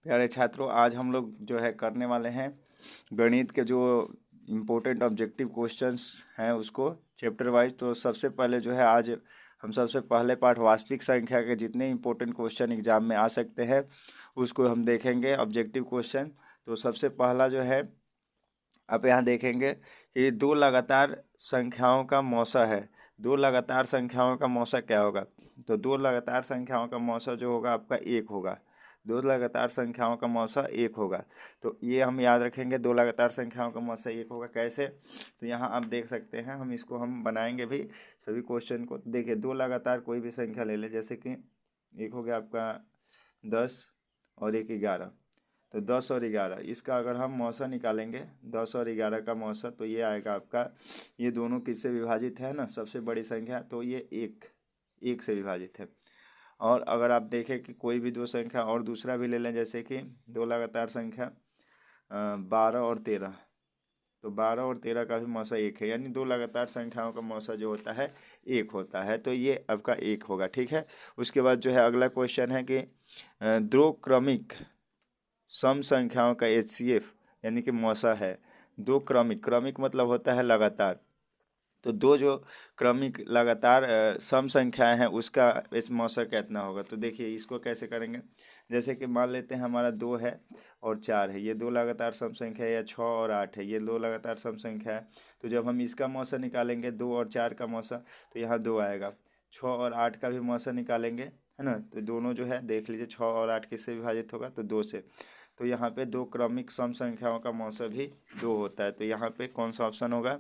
प्यारे छात्रों, आज हम लोग जो है करने वाले हैं गणित के जो इम्पोर्टेंट ऑब्जेक्टिव क्वेश्चंस हैं उसको चैप्टर वाइज। तो सबसे पहले जो है आज हम सबसे पहले पार्ट वास्तविक संख्या के जितने इम्पोर्टेंट क्वेश्चन एग्जाम में आ सकते हैं उसको हम देखेंगे ऑब्जेक्टिव क्वेश्चन। तो सबसे पहला जो है आप यहाँ देखेंगे कि दो लगातार संख्याओं का मौसा है। दो लगातार संख्याओं का मौसा क्या होगा? तो दो लगातार संख्याओं का मौसा जो होगा आपका एक होगा। दो लगातार संख्याओं का मौसा एक होगा। तो ये हम याद रखेंगे, दो लगातार संख्याओं का मौसा एक होगा। कैसे? तो यहाँ आप देख सकते हैं, हम इसको हम बनाएंगे भी सभी क्वेश्चन को। देखिए, दो लगातार कोई भी संख्या ले ले, जैसे कि एक हो गया आपका 10 और एक 11। तो 10 और 11 इसका अगर हम मौसा निकालेंगे, 10 और 11 का मौसा, तो ये आएगा आपका, ये दोनों किससे विभाजित है ना, सबसे बड़ी संख्या, तो ये एक से विभाजित है। और अगर आप देखें कि कोई भी दो संख्या और दूसरा भी ले लें, जैसे कि दो लगातार संख्या 12 और 13, तो 12 और 13 का भी मौसा एक है, यानी दो लगातार संख्याओं का मौसा जो होता है एक होता है। तो ये आपका एक होगा, ठीक है। उसके बाद जो है अगला क्वेश्चन है कि दो क्रमिक सम संख्याओं का HCF यानी कि मौसा है। दो क्रमिक, क्रमिक मतलब होता है लगातार, तो दो जो क्रमिक लगातार सम संख्याएं हैं उसका इस मौसा कितना होगा? तो देखिए इसको कैसे करेंगे। जैसे कि मान लेते हैं हमारा 2 है और 4 है, ये दो लगातार सम संख्या है, या 6 और 8 है, ये दो लगातार सम संख्या है। तो जब हम इसका मौसा निकालेंगे 2 और 4 का मौसा, तो यहाँ 2 आएगा। 6 और 8 का भी मौसा निकालेंगे, है ना, तो दोनों जो है देख लीजिए 6 और 8 किससे विभाजित होगा? तो 2 से। तो यहाँ पे दो क्रमिक सम संख्याओं का मौसा भी 2 होता है। तो यहाँ पे कौन सा ऑप्शन होगा?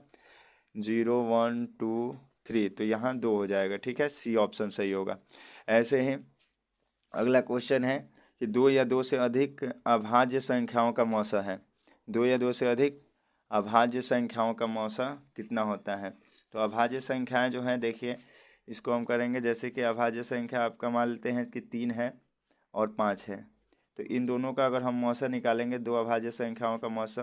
0 1 2 3, तो यहाँ 2 हो जाएगा, ठीक है। सी ऑप्शन सही होगा। ऐसे ही अगला क्वेश्चन है कि दो या दो से अधिक अभाज्य संख्याओं का मौसा है। दो या दो से अधिक अभाज्य संख्याओं का मौसा कितना होता है? तो अभाज्य संख्याएं जो हैं, देखिए इसको हम करेंगे, जैसे कि अभाज्य संख्या आपका मान लेते हैं कि 3 है और 5 है। तो इन दोनों का अगर हम मौसा निकालेंगे, दो अभाज्य संख्याओं का मौसा,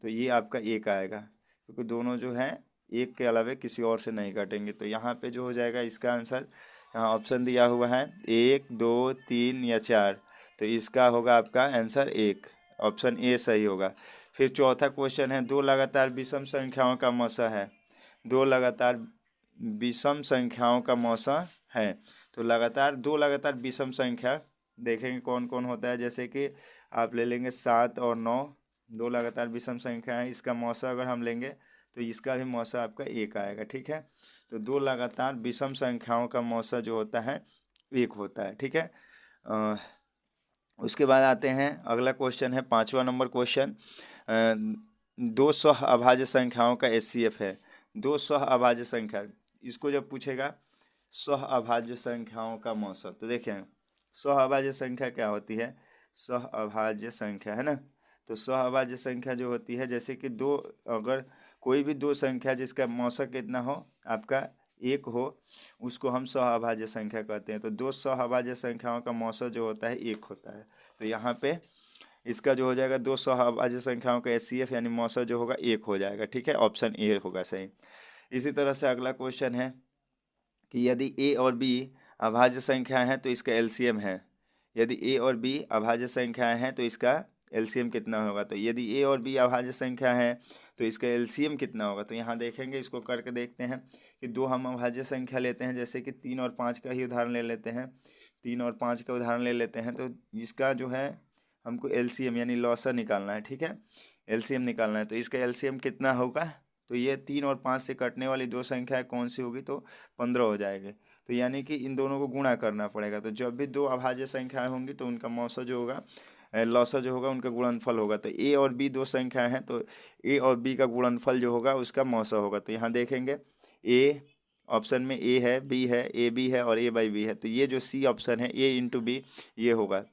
तो ये आपका एक आएगा, क्योंकि दोनों जो हैं एक के अलावा किसी और से नहीं काटेंगे। तो यहाँ पे जो हो जाएगा इसका आंसर, यहाँ ऑप्शन दिया हुआ है 1 2 3 या 4, तो इसका होगा आपका आंसर एक, ऑप्शन ए सही होगा। फिर चौथा क्वेश्चन है दो लगातार विषम संख्याओं का मौसा है। दो लगातार विषम संख्याओं का मौसा है। तो लगातार दो लगातार विषम संख्या देखेंगे कौन कौन होता है। जैसे कि आप ले लेंगे 7 और 9, दो लगातार विषम संख्या है, इसका मौसा अगर हम लेंगे तो इसका भी मौसा आपका एक आएगा, ठीक है। तो दो लगातार विषम संख्याओं का मौसा जो होता है एक होता है, ठीक है। उसके बाद आते हैं अगला क्वेश्चन है 5वां नंबर क्वेश्चन, दो सह अभाज्य संख्याओं का HCF है। दो सह अभाज्य संख्या, इसको जब पूछेगा सह अभाज्य संख्याओं का मौसा, तो देखें सह अभाज्य संख्या क्या होती है? सह अभाज्य संख्या, है ना। तो सह अभाज्य संख्या जो होती है, जैसे कि दो, अगर कोई भी दो संख्या जिसका मौसा कितना हो आपका एक हो, उसको हम सह अभाज्य संख्या कहते हैं। तो दो सह अभाज्य संख्याओं का मौसा जो होता है एक होता है। तो यहाँ पे इसका जो हो जाएगा दो सह अभाज्य संख्याओं का HCF यानी मौसा जो होगा एक हो जाएगा, ठीक है। ऑप्शन ए होगा सही। इसी तरह से अगला क्वेश्चन है कि यदि ए और बी अभाज्य संख्याएं हैं तो इसका LCM है। यदि ए और बी अभाज्य संख्याएं हैं तो इसका LCM कितना होगा? तो यदि ए और बी अभाज्य संख्या है तो इसका LCM कितना होगा? तो यहाँ देखेंगे, इसको करके देखते हैं कि दो हम अभाज्य संख्या लेते हैं, जैसे कि 3 और 5 का ही उदाहरण ले लेते हैं। 3 और 5 का उदाहरण ले लेते हैं, तो इसका जो है हमको LCM यानी लॉसा निकालना है, ठीक है। LCM निकालना है, तो इसका LCM कितना होगा? तो ये 3 और 5 से कटने वाली दो संख्या कौन सी होगी? तो 15 हो जाएगी। तो यानी कि इन दोनों को गुणा करना पड़ेगा। तो जब भी दो अभाज्य संख्याएं होंगी तो उनका मौसा जो होगा, लौसा जो होगा, उनका गुणनफल होगा। तो ए और बी दो संख्याएं हैं, तो ए और बी का गुणनफल जो होगा उसका मौसा होगा। तो यहाँ देखेंगे ए ऑप्शन में ए है, बी है, ए बी है और ए बाई बी है। तो ये जो सी ऑप्शन है ए इंटू बी ये होगा,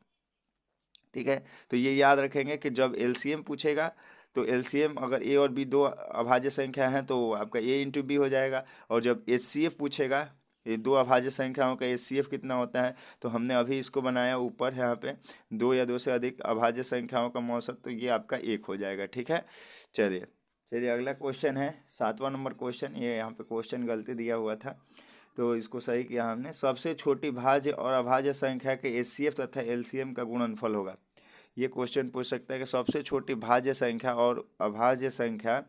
ठीक है। तो ये याद रखेंगे कि जब LCM पूछेगा तो LCM अगर ए और बी दो अभाज्य संख्या हैं तो आपका ए इंटू बी हो जाएगा। और जब HCF पूछेगा, ये दो अभाज्य संख्याओं का HCF कितना होता है, तो हमने अभी इसको बनाया ऊपर यहाँ पे, दो या दो से अधिक अभाज्य संख्याओं का मौसम, तो ये आपका एक हो जाएगा, ठीक है। चलिए चलिए अगला क्वेश्चन है 7वां नंबर क्वेश्चन। ये यहाँ पे क्वेश्चन गलती दिया हुआ था तो इसको सही किया हमने। सबसे छोटी भाज्य और अभाज्य संख्या के HCF तथा LCM का गुणनफल होगा। ये क्वेश्चन पूछ सकता है कि सबसे छोटी भाज्य संख्या और अभाज्य संख्या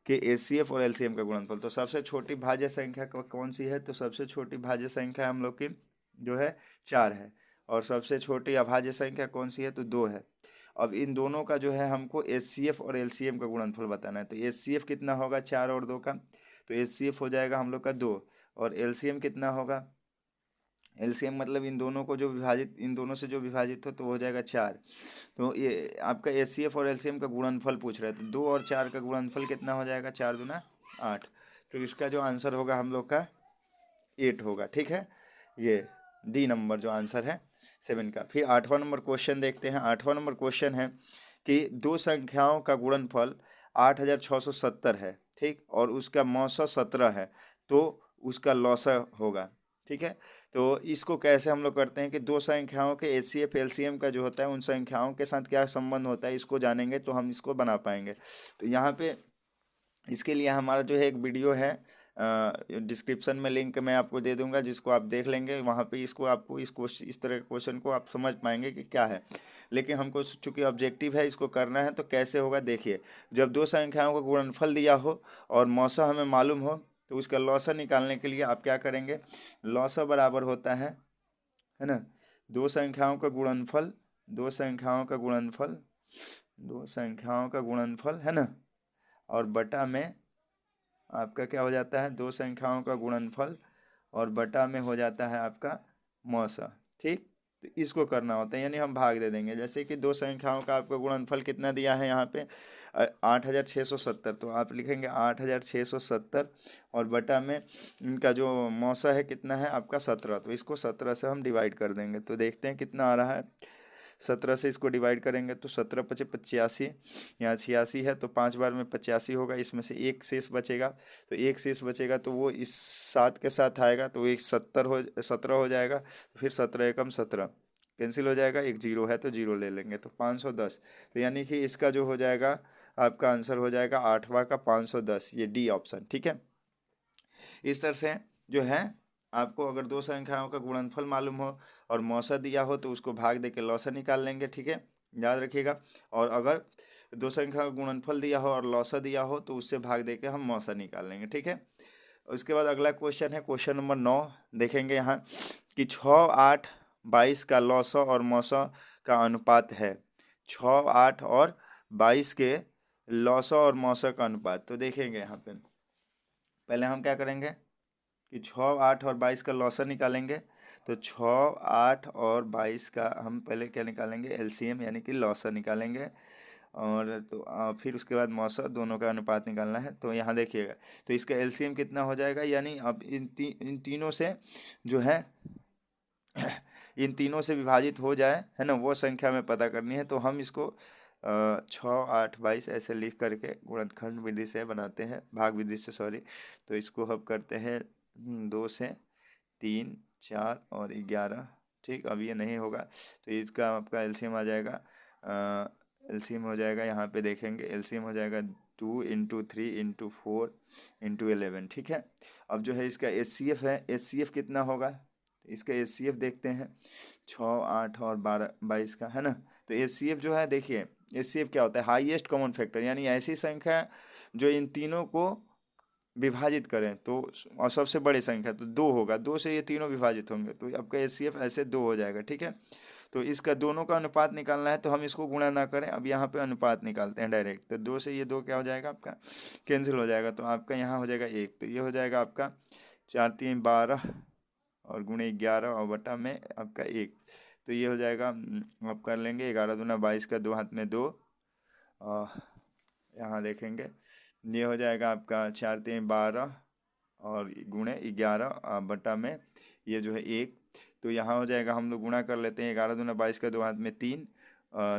के एचसीएफ और एलसीएम का गुणनफल। तो सबसे छोटी भाज्य संख्या कौन सी है? तो सबसे छोटी भाज्य संख्या हम लोग की जो है 4 है, और सबसे छोटी अभाज्य संख्या कौन सी है? तो 2 है। अब इन दोनों का जो है हमको एचसीएफ और एलसीएम का गुणनफल बताना है। तो एचसीएफ कितना होगा 4 और 2 का? तो एचसीएफ हो जाएगा हम लोग का 2, और एलसीएम कितना होगा? एलसीएम मतलब इन दोनों को जो विभाजित, इन दोनों से जो विभाजित हो तो हो जाएगा 4। तो ये आपका एचसीएफ और एलसीएम का गुणनफल पूछ रहा है। तो 2 और 4 का गुणनफल कितना हो जाएगा? 4 दूना 8। तो इसका जो आंसर होगा हम लोग का 8 होगा। ठीक है, ये डी नंबर जो आंसर है 7 का। फिर 8वां नंबर क्वेश्चन देखते हैं। 8वां नंबर क्वेश्चन है कि दो संख्याओं का गुणनफल 8670 है, ठीक, और उसका मौसा 17 है, तो उसका लौसा होगा। ठीक है, तो इसको कैसे हम लोग करते हैं कि दो संख्याओं के एचसीएफ एलसीएम का जो होता है उन संख्याओं के साथ क्या संबंध होता है, इसको जानेंगे तो हम इसको बना पाएंगे। तो यहाँ पे इसके लिए हमारा जो है एक वीडियो है, डिस्क्रिप्शन में लिंक मैं आपको दे दूंगा, जिसको आप देख लेंगे। वहाँ पे इसको आपको इस तरह के क्वेश्चन को आप समझ पाएंगे कि क्या है। लेकिन हमको चूंकि ऑब्जेक्टिव है, इसको करना है, तो कैसे होगा देखिए। जब दो संख्याओं का गुणनफल दिया हो और मौसा हमें मालूम हो, तो उसका लौसा निकालने के लिए आप क्या करेंगे? लौसा बराबर होता है ना, दो संख्याओं का गुणनफल, दो संख्याओं का गुणनफल, दो संख्याओं का गुणनफल, है ना, और बटा में आपका क्या हो जाता है? दो संख्याओं का गुणनफल, और बटा में हो जाता है आपका मौसा। ठीक, तो इसको करना होता है, यानी हम भाग दे देंगे। जैसे कि दो संख्याओं का आपका गुणनफल कितना दिया है यहाँ पे 8670, तो आप लिखेंगे 8670, और बटा में इनका जो मौसा है कितना है आपका 17, तो इसको 17 से हम डिवाइड कर देंगे। तो देखते हैं कितना आ रहा है। 17 से इसको डिवाइड करेंगे तो 17 पचे 85, यहाँ 86 है, तो 5 बार में 85 होगा, इसमें से एक शेष बचेगा। तो एक शेष बचेगा तो वो इस 7 के साथ आएगा, तो एक 17 हो जाएगा। फिर 17 एकम 17 कैंसिल हो जाएगा, एक जीरो है तो जीरो ले लेंगे, तो 510। तो यानी कि इसका जो हो जाएगा आपका आंसर हो जाएगा 8वां का 510, ये डी ऑप्शन। ठीक है, इस तरह से जो है आपको अगर दो संख्याओं का गुणनफल मालूम हो और मौसा दिया हो तो उसको भाग दे के लौसा निकाल लेंगे। ठीक है, याद रखिएगा। और अगर दो संख्या का गुणनफल दिया हो और लौसा दिया हो तो उससे भाग दे के हम मौसा निकाल लेंगे। ठीक है, उसके बाद अगला क्वेश्चन है क्वेश्चन नंबर 9। देखेंगे यहाँ कि 6, 8, 22 का लौसा और मौसा का अनुपात है। 6, 8 और 22 के लौसा और मौसा का अनुपात। तो देखेंगे यहाँ पे पहले हम क्या करेंगे कि 6, 8 और 22 का लौसा निकालेंगे। तो 6, 8 और 22 का हम पहले क्या निकालेंगे? एलसीएम यानी कि लौसा निकालेंगे। और तो फिर उसके बाद मौसा, दोनों का अनुपात निकालना है। तो यहाँ देखिएगा, तो इसका एलसीएम कितना हो जाएगा, यानी अब इन तीनों से जो है इन तीनों से विभाजित हो जाए, है ना, वो संख्या में पता करनी है। तो हम इसको 6, 8, 22 ऐसे लिख करके गुणनखंड विधि से बनाते हैं, भाग विधि से, सॉरी। तो इसको हम करते हैं 2 से 3, 4 और 11। ठीक, अब ये नहीं होगा तो इसका आपका एलसीएम आ जाएगा। एलसीएम हो जाएगा, यहाँ पे देखेंगे एलसीएम हो जाएगा 2 × 3 × 4 × 11। ठीक है, अब जो है इसका एचसीएफ है, एचसीएफ कितना होगा? इसका एचसीएफ देखते हैं 6, 8 और 22 का, है ना। तो एचसीएफ जो है देखिए, एचसीएफ क्या होता है? हाईएस्ट कॉमन फैक्टर, यानी ऐसी संख्या जो इन तीनों को विभाजित करें। तो और सबसे बड़ी संख्या तो 2 होगा, 2 से ये तीनों विभाजित होंगे, तो आपका एचसीएफ ऐसे 2 हो जाएगा। ठीक है, तो इसका दोनों का अनुपात निकालना है, तो हम इसको गुणा ना करें, अब यहाँ पे अनुपात निकालते हैं डायरेक्ट। तो 2 से ये 2 क्या हो जाएगा आपका? कैंसिल हो जाएगा, तो आपका यहाँ हो जाएगा 1। तो ये हो जाएगा आपका 4, 3, 12 और गुणे 11 और बटा में आपका 1। तो ये हो जाएगा, आप कर लेंगे 11 दूना 22 का 2 हाथ में 2, यहाँ देखेंगे ये हो जाएगा आपका 4, 3, 12 और गुणे 11 बटा में ये जो है 1। तो यहाँ हो जाएगा, हम लोग गुणा कर लेते हैं, 11 दूना 22 का 2 हाथ में 3,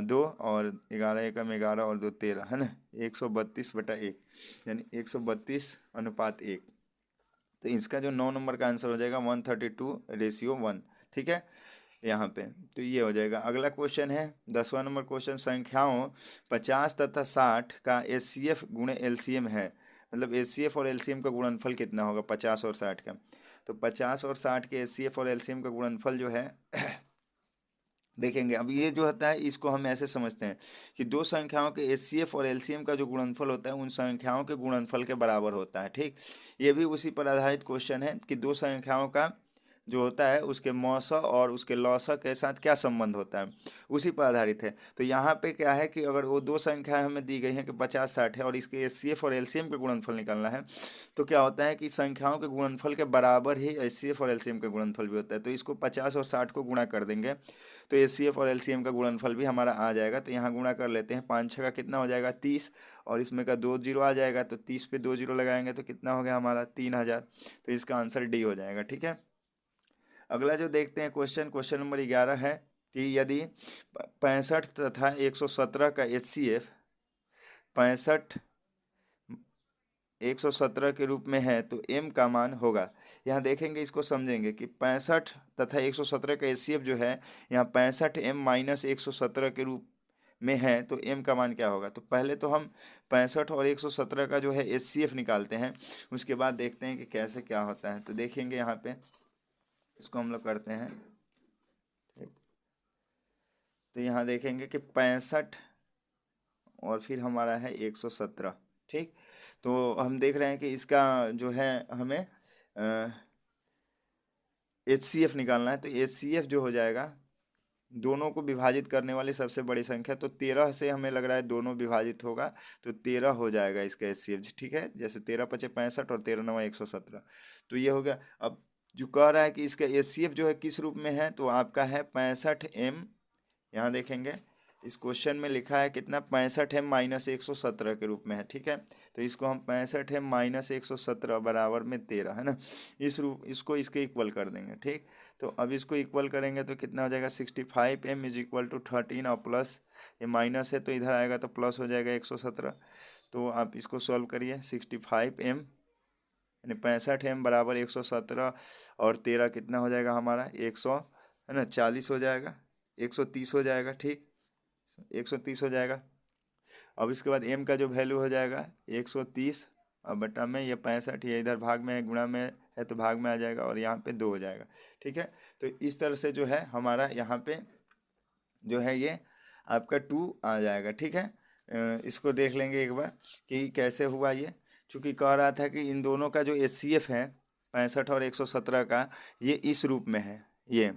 2 और 11 एकम 11 और 2 13, है ना, 132/1, यानी 132:1। तो इसका जो 9 नंबर का आंसर हो जाएगा 132:1। ठीक है, यहाँ पे तो ये हो जाएगा। अगला क्वेश्चन है 10वां नंबर क्वेश्चन, संख्याओं 50 तथा 60 का एचसीएफ गुणे एलसीएम है। मतलब एचसीएफ और एलसीएम का गुणनफल कितना होगा 50 और 60 का? तो 50 और 60 के एचसीएफ और एलसीएम का गुणनफल जो है देखेंगे। अब ये जो होता है इसको हम ऐसे समझते हैं कि दो संख्याओं के एचसीएफ और एलसीएम का जो गुणनफल होता है उन संख्याओं के गुणनफल के बराबर होता है। ठीक, ये भी उसी पर आधारित क्वेश्चन है कि दो संख्याओं का जो होता है उसके मौसा और उसके लौसा के साथ क्या संबंध होता है, उसी पर आधारित है। तो यहाँ पे क्या है कि अगर वो दो संख्याएं हमें दी गई हैं कि 50-60 है और इसके एचसीएफ और एलसीएम के गुणनफल निकालना है, तो क्या होता है कि संख्याओं के गुणनफल के बराबर ही एचसीएफ और एलसीएम का गुणनफल भी होता है। तो इसको 50 और 60 को गुणा कर देंगे तो एचसीएफ और एलसीएम का गुणनफल भी हमारा आ जाएगा। तो यहाँ गुणा कर लेते हैं, 5 6 का कितना हो जाएगा 30, और इसमें का 2 जीरो आ जाएगा, तो 30 पे 2 जीरो लगाएंगे तो कितना हो गया हमारा 3000। तो इसका आंसर डी हो जाएगा। ठीक है, अगला जो देखते हैं क्वेश्चन नंबर 11 है कि यदि 65 तथा 117 का एचसीएफ 65 117 के रूप में है तो m का मान होगा। यहाँ देखेंगे, इसको समझेंगे कि 65 तथा 117 का एचसीएफ जो है यहाँ 65m माइनस 117 के रूप में है तो m का मान क्या होगा। तो पहले तो हम 65 और 117 का जो है एचसीएफ निकालते हैं, उसके बाद देखते हैं कि कैसे क्या होता है। तो देखेंगे यहाँ पे इसको हम लोग करते हैं। तो यहाँ देखेंगे कि 65 और फिर हमारा है 117। ठीक, तो हम देख रहे हैं कि इसका जो है हमें एचसीएफ निकालना है। तो एचसीएफ जो हो जाएगा दोनों को विभाजित करने वाली सबसे बड़ी संख्या, तो 13 से हमें लग रहा है दोनों विभाजित होगा तो 13 हो जाएगा इसका एचसीएफ। ठीक है, जैसे 13 पचे 65 और 13 नवा 117, तो ये हो गया। अब जो कह रहा है कि इसका एचसीएफ जो है किस रूप में है, तो आपका है 65m। यहाँ देखेंगे इस क्वेश्चन में लिखा है कितना 65m माइनस 117 के रूप में है। ठीक है, तो इसको हम 65m माइनस 117 बराबर में 13 है ना, इसको इसके इक्वल कर देंगे। ठीक, तो अब इसको इक्वल करेंगे तो कितना हो जाएगा 65m इज इक्वल टू 13 और प्लस ये माइनस है तो इधर आएगा तो प्लस हो जाएगा 117। तो आप इसको सॉल्व करिए, 65m यानी 65m बराबर 117 और 13 कितना हो जाएगा हमारा 100 है ना, 40 हो जाएगा, 130 हो जाएगा। ठीक, 130 हो जाएगा। अब इसके बाद m का जो वैल्यू हो जाएगा 130 और बटा में ये 65, ये इधर भाग में है, गुणा में है तो भाग में आ जाएगा और यहाँ पे 2 हो जाएगा। ठीक है, तो इस तरह से जो है हमारा यहाँ पे जो है ये आपका 2 आ जाएगा। ठीक है, इसको देख लेंगे एक बार कि कैसे हुआ ये। चूँकि कह रहा था कि इन दोनों का जो एचसीएफ है 65 और 117 का ये इस रूप में है, ये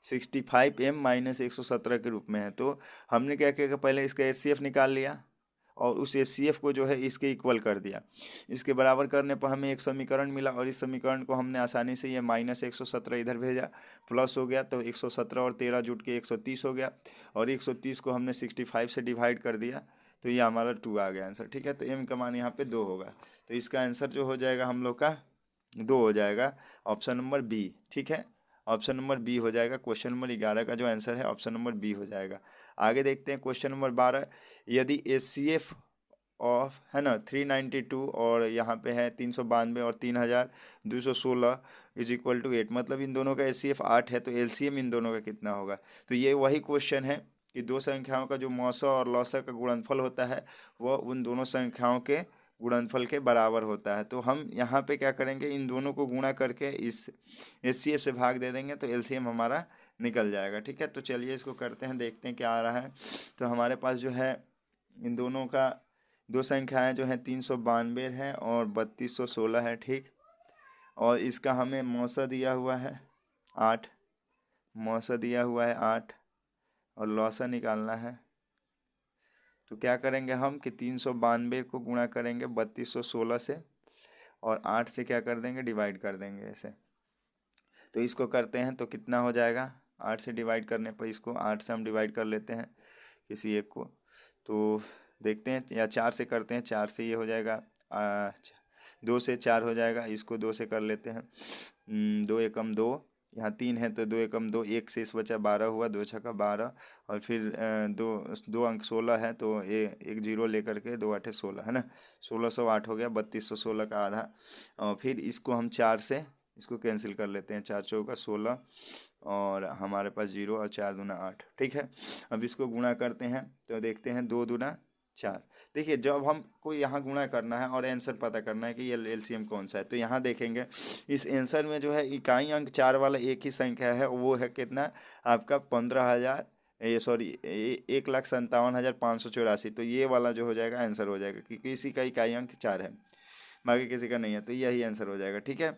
65m माइनस 117 के रूप में है। तो हमने क्या किया कि पहले इसका एचसीएफ निकाल लिया और उस एचसीएफ को जो है इसके इक्वल कर दिया। इसके बराबर करने पर हमें एक समीकरण मिला और इस समीकरण को हमने आसानी से ये माइनस 117 इधर भेजा, प्लस हो गया तो 117 और 13 जुट के 130 हो गया और 130 को हमने 65 से डिवाइड कर दिया तो ये हमारा 2 आ गया आंसर। ठीक है, तो m का मान यहाँ पे 2 होगा, तो इसका आंसर जो हो जाएगा हम लोग का 2 हो जाएगा, ऑप्शन नंबर बी। ठीक है, ऑप्शन नंबर बी हो जाएगा। क्वेश्चन नंबर 11 का जो आंसर है ऑप्शन नंबर बी हो जाएगा। आगे देखते हैं क्वेश्चन नंबर 12, यदि एचसीएफ ऑफ है ना 392 और यहाँ पे है 392 और 3216 इज इक्वल टू 8, मतलब इन दोनों का एचसीएफ 8 है तो एलसीएम इन दोनों का कितना होगा। तो ये वही क्वेश्चन है कि दो संख्याओं का जो मौसा और लौसा का गुणनफल होता है वह उन दोनों संख्याओं के गुणनफल के बराबर होता है। तो हम यहाँ पे क्या करेंगे, इन दोनों को गुणा करके इस एचसीएफ से भाग दे देंगे तो एलसीएम हमारा निकल जाएगा। ठीक है, तो चलिए इसको करते हैं, देखते हैं क्या आ रहा है। तो हमारे पास जो है इन दोनों का दो संख्याएं जो हैं 392 है और 3216 है। ठीक, और इसका हमें मौसा दिया हुआ है 8, मौसा दिया हुआ है 8 और लौसा निकालना है। तो क्या करेंगे हम कि 392 को गुणा करेंगे 3216 से और 8 से क्या कर देंगे डिवाइड कर देंगे ऐसे। तो इसको करते हैं तो कितना हो जाएगा, 8 से डिवाइड करने पर इसको 8 से हम डिवाइड कर लेते हैं किसी एक को, तो देखते हैं, या 4 से करते हैं, 4 से ये हो जाएगा 2 से 4 हो जाएगा, इसको 2 से कर लेते हैं। 2 एकम 2, यहाँ 3 है तो 2 एकम 2, 1 से इस बचा 12 हुआ, 2 छक्का 12 और फिर 2 अंक 16 है तो ये एक जीरो लेकर के 2 8 16 है ना, 1608 हो गया, 3216 का आधा। और फिर इसको हम 4 से इसको कैंसिल कर लेते हैं, 4 चौका 16 और हमारे पास 0 और 4 दूना 8। ठीक है, अब इसको गुणा करते हैं तो देखते हैं 2 दूना 4। देखिए जब हमको यहाँ गुणा करना है और आंसर पता करना है कि ये एलसीएम कौन सा है, तो यहाँ देखेंगे इस आंसर में जो है इकाई अंक 4 वाला एक ही संख्या है, वो है कितना आपका 15000 ये सॉरी 1,57,584, तो ये वाला जो हो जाएगा आंसर हो जाएगा, क्योंकि इसी का इकाई अंक 4 है, बाकी किसी का नहीं है, तो यही आंसर हो जाएगा। ठीक है,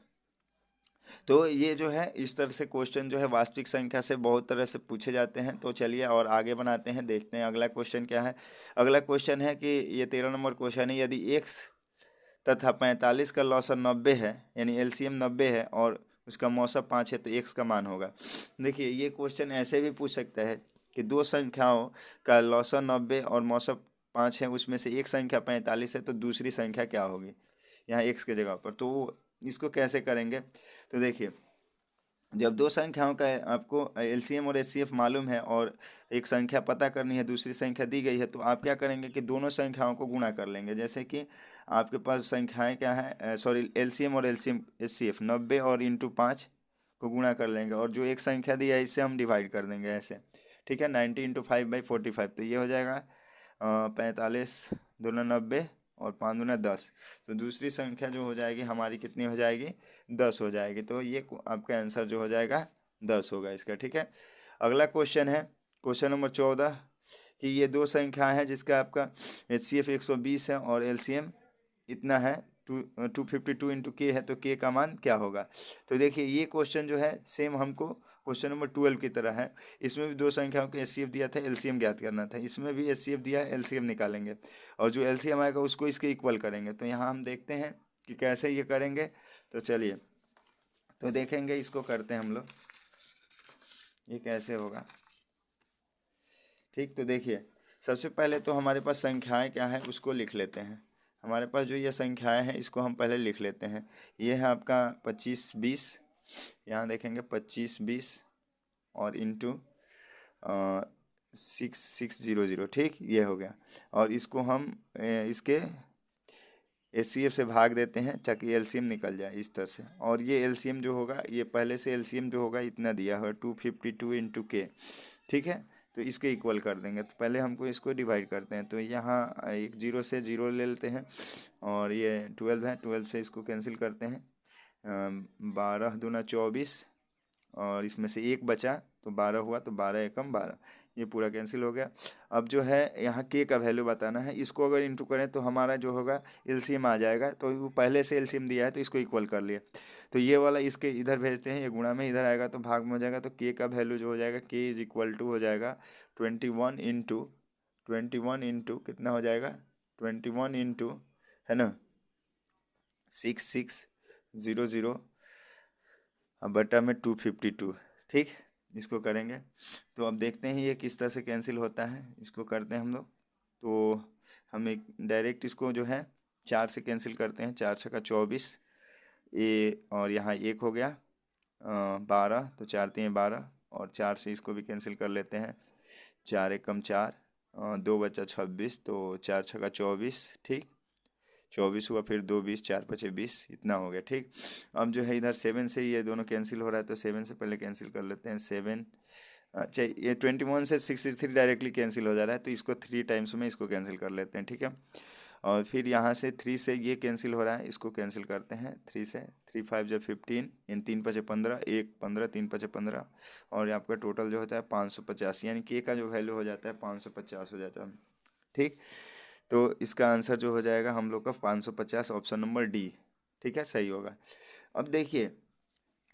तो ये जो है इस तरह से क्वेश्चन जो है वास्तविक संख्या से बहुत तरह से पूछे जाते हैं। तो चलिए और आगे बनाते हैं, देखते हैं अगला क्वेश्चन क्या है। अगला क्वेश्चन है कि ये 13 नंबर क्वेश्चन है, यदि x तथा 45 का लॉसर 90 है, यानी एलसीएम 90 है और उसका मौसम 5 है, तो x का मान होगा। देखिए ये क्वेश्चन ऐसे भी पूछ सकता है कि दो संख्याओं का लॉसर 90 और मौसम 5 है, उसमें से एक संख्या 45 है, तो दूसरी संख्या क्या होगी यहाँ x के जगह पर। तो इसको कैसे करेंगे, तो देखिए जब दो संख्याओं का आपको एलसीएम और एचसीएफ मालूम है और एक संख्या पता करनी है, दूसरी संख्या दी गई है, तो आप क्या करेंगे कि दोनों संख्याओं को गुणा कर लेंगे। जैसे कि आपके पास संख्याएं क्या है, सॉरी एलसीएम और एलसीएम एचसीएफ 90 और इंटू 5 को गुणा कर लेंगे, और जो एक संख्या दी है इससे हम डिवाइड कर देंगे ऐसे। ठीक है, 90 इंटू 5/45, तो ये हो जाएगा 45 दूना 90 और 5 दूना 10, तो दूसरी संख्या जो हो जाएगी हमारी कितनी हो जाएगी, 10 हो जाएगी। तो ये आपका आंसर जो हो जाएगा 10 होगा इसका। ठीक है, अगला क्वेश्चन है क्वेश्चन नंबर 14 कि ये दो संख्या है जिसका आपका HCF 120 है और LCM इतना है 252 इंटू के है, तो के का मान क्या होगा। तो देखिए ये क्वेश्चन जो है सेम हमको क्वेश्चन नंबर 12 की तरह है। इसमें भी दो संख्याओं के HCF दिया था, LCM ज्ञात करना था। इसमें भी HCF दिया है, LCM निकालेंगे और जो LCM आएगा उसको इसके इक्वल करेंगे। तो यहाँ हम देखते हैं कि कैसे ये करेंगे। तो चलिए तो देखेंगे, इसको करते हैं हम लोग, ये कैसे होगा। ठीक, तो देखिए सबसे पहले तो हमारे पास संख्याएं क्या है उसको लिख लेते हैं। हमारे पास जो ये संख्याएं हैं इसको हम पहले लिख लेते हैं। ये है आपका 25 20, यहाँ देखेंगे 25 20 और इंटू 6600। ठीक, ये हो गया, और इसको हम इसके HCF से भाग देते हैं ताकि LCM निकल जाए इस तरह से। और ये LCM जो होगा, ये पहले से LCM जो होगा इतना दिया हुआ 252 इंटू के। ठीक है, तो इसके इक्वल कर देंगे। तो पहले हमको इसको डिवाइड करते हैं, तो यहाँ एक जीरो से जीरो ले लेते हैं, और ये 12 है, 12 से इसको कैंसिल करते हैं। 12 दूना 24, और इसमें से एक बचा तो 12 हुआ, तो 12 एकम 12, ये पूरा कैंसिल हो गया। अब जो है यहाँ के का वैल्यू बताना है, इसको अगर इंटू करें तो हमारा जो होगा एलसीएम आ जाएगा। तो वो पहले से एलसीएम दिया है तो इसको इक्वल कर लिए, तो ये वाला इसके इधर भेजते हैं, ये गुणा में इधर आएगा तो भाग में हो जाएगा। तो के का वैल्यू जो हो जाएगा के इज इक्वल टू हो जाएगा 21 इंटू कितना हो जाएगा 21 इंटू है ना 6600 अब बटा में 252। ठीक, इसको करेंगे तो अब देखते हैं ये किस तरह से कैंसिल होता है। इसको करते हैं हम लोग, तो हम एक डायरेक्ट इसको जो है 4 से कैंसिल करते हैं। 4 छक्का 24, ये और यहाँ एक हो गया 12, तो 4 3 12, और 4 से इसको भी कैंसिल कर लेते हैं। 4 एकम 4, 2 बचा 26, तो 4 छक्का 24। ठीक, 24 हुआ, फिर 2 20, 4 5 20, इतना हो गया। ठीक, अब जो है इधर 7 से ये दोनों कैंसिल हो रहा है, तो 7 से पहले कैंसिल कर लेते हैं। 7 अच्छा, ये 21 से 63 डायरेक्टली कैंसिल हो जा रहा है, तो इसको 3 टाइम्स में इसको कैंसिल कर लेते हैं। ठीक है, और फिर यहाँ से 3 से ये कैंसिल हो रहा है, इसको कैंसिल करते हैं 3 से। 3 5 जब 15, इन 3 5 15, 1 15, 3 5 15, और ये आपका टोटल जो होता है 550, यानी के का जो वैल्यू हो जाता है 550 हो जाता है। ठीक, तो इसका आंसर जो हो जाएगा हम लोग का 550, ऑप्शन नंबर डी। ठीक है, सही होगा। अब देखिए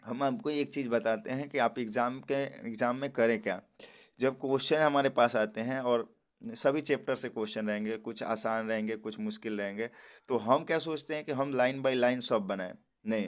हम आपको एक चीज़ बताते हैं कि आप एग्ज़ाम में करें क्या। जब क्वेश्चन हमारे पास आते हैं और सभी चैप्टर से क्वेश्चन रहेंगे, कुछ आसान रहेंगे कुछ मुश्किल रहेंगे, तो हम क्या सोचते हैं कि हम लाइन बाय लाइन सब बनाएं। नहीं,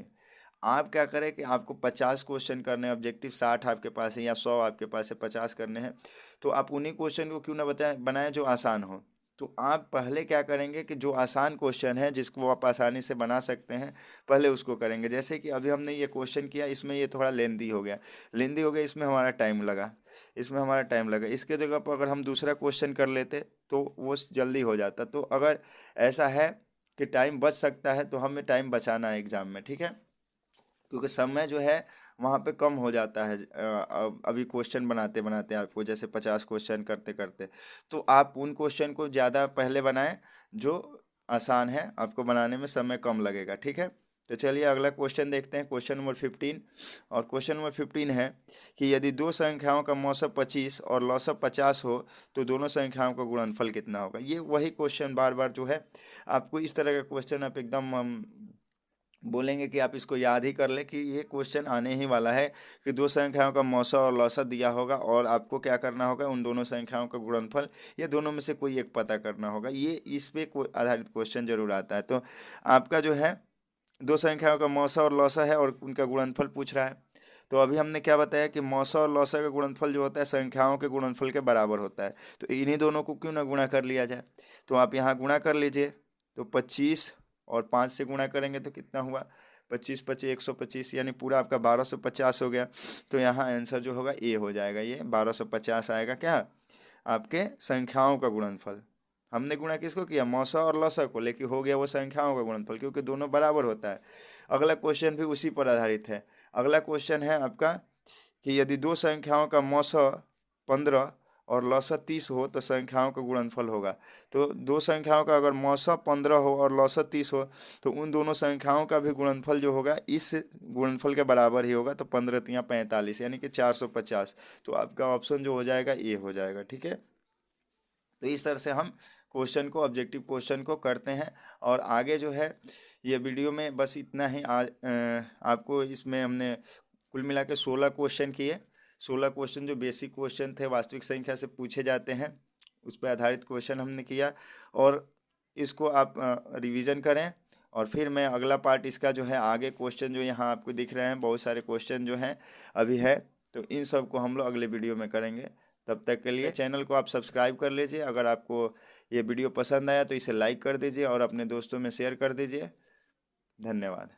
आप क्या करें कि आपको 50 क्वेश्चन करने हैं, ऑब्जेक्टिव 60 आपके पास है या 100 आपके पास है, 50 करने हैं, तो आप उन्हीं क्वेश्चन को क्यों ना बनाएं जो आसान हो। तो आप पहले क्या करेंगे कि जो आसान क्वेश्चन है जिसको आप आसानी से बना सकते हैं, पहले उसको करेंगे। जैसे कि अभी हमने ये क्वेश्चन किया, इसमें ये थोड़ा लेंदी हो गया, इसमें हमारा टाइम लगा, इसके जगह पर अगर हम दूसरा क्वेश्चन कर लेते तो वो जल्दी हो जाता। तो अगर ऐसा है कि टाइम बच सकता है तो हमें टाइम बचाना है एग्ज़ाम में। ठीक है, क्योंकि समय जो है वहाँ पे कम हो जाता है। अभी क्वेश्चन बनाते बनाते आपको जैसे 50 क्वेश्चन करते करते, तो आप उन क्वेश्चन को ज़्यादा पहले बनाएं जो आसान है, आपको बनाने में समय कम लगेगा। ठीक है, तो चलिए अगला क्वेश्चन देखते हैं, क्वेश्चन नंबर 15। और क्वेश्चन नंबर 15 है कि यदि दो संख्याओं का मौसम 25 और लौसम 50 हो तो दोनों संख्याओं का गुणनफल कितना होगा। ये वही क्वेश्चन बार बार जो है आपको इस तरह का क्वेश्चन आप एकदम बोलेंगे कि आप इसको याद ही कर ले कि ये क्वेश्चन आने ही वाला है कि दो संख्याओं का मौसा और लौसा दिया होगा और आपको क्या करना होगा, उन दोनों संख्याओं का गुणनफल या दोनों में से कोई एक पता करना होगा। ये इस पे आधारित क्वेश्चन जरूर आता है। तो आपका जो है दो संख्याओं का मौसा और लौसा है और उनका गुणनफल पूछ रहा है। तो अभी हमने क्या बताया कि मौसा और लौसा का गुणनफल जो होता है संख्याओं के गुणनफल के बराबर होता है। तो इन्हीं दोनों को क्यों ना गुणा कर लिया जाए। तो आप यहाँ गुणा कर लीजिए। तो 25 और 5 से गुणा करेंगे तो कितना हुआ, 25 25 125, यानी पूरा आपका 1250 हो गया। तो यहाँ आंसर जो होगा ए हो जाएगा, ये 1250 आएगा क्या आपके संख्याओं का गुणनफल। हमने गुणा किसको किया, मौसा और लौसा को, लेकिन हो गया वो संख्याओं का गुणनफल क्योंकि दोनों बराबर होता है। अगला क्वेश्चन भी उसी पर आधारित है। अगला क्वेश्चन है आपका कि यदि दो संख्याओं का मौसा 15 और लौसा 30 हो तो संख्याओं का गुणनफल होगा। तो दो संख्याओं का अगर मौसा 15 हो और लौसा 30 हो तो उन दोनों संख्याओं का भी गुणनफल जो होगा इस गुणनफल के बराबर ही होगा। तो 15 तियाँ 45 यानी कि 450। तो आपका ऑप्शन जो हो जाएगा ए हो जाएगा। ठीक है, तो इस तरह से हम क्वेश्चन को, ऑब्जेक्टिव क्वेश्चन को करते हैं। और आगे जो है ये वीडियो में बस इतना ही। आज आपको इसमें हमने कुल मिला के 16 क्वेश्चन किए। 16 क्वेश्चन जो बेसिक क्वेश्चन थे, वास्तविक संख्या से पूछे जाते हैं, उस पर आधारित क्वेश्चन हमने किया। और इसको आप रिवीजन करें। और फिर मैं अगला पार्ट इसका जो है आगे क्वेश्चन जो यहाँ आपको दिख रहे हैं, बहुत सारे क्वेश्चन जो हैं अभी है, तो इन सब को हम लोग अगले वीडियो में करेंगे। तब तक के लिए चैनल को आप सब्सक्राइब कर लीजिए। अगर आपको ये वीडियो पसंद आया तो इसे लाइक कर दीजिए और अपने दोस्तों में शेयर कर दीजिए। धन्यवाद।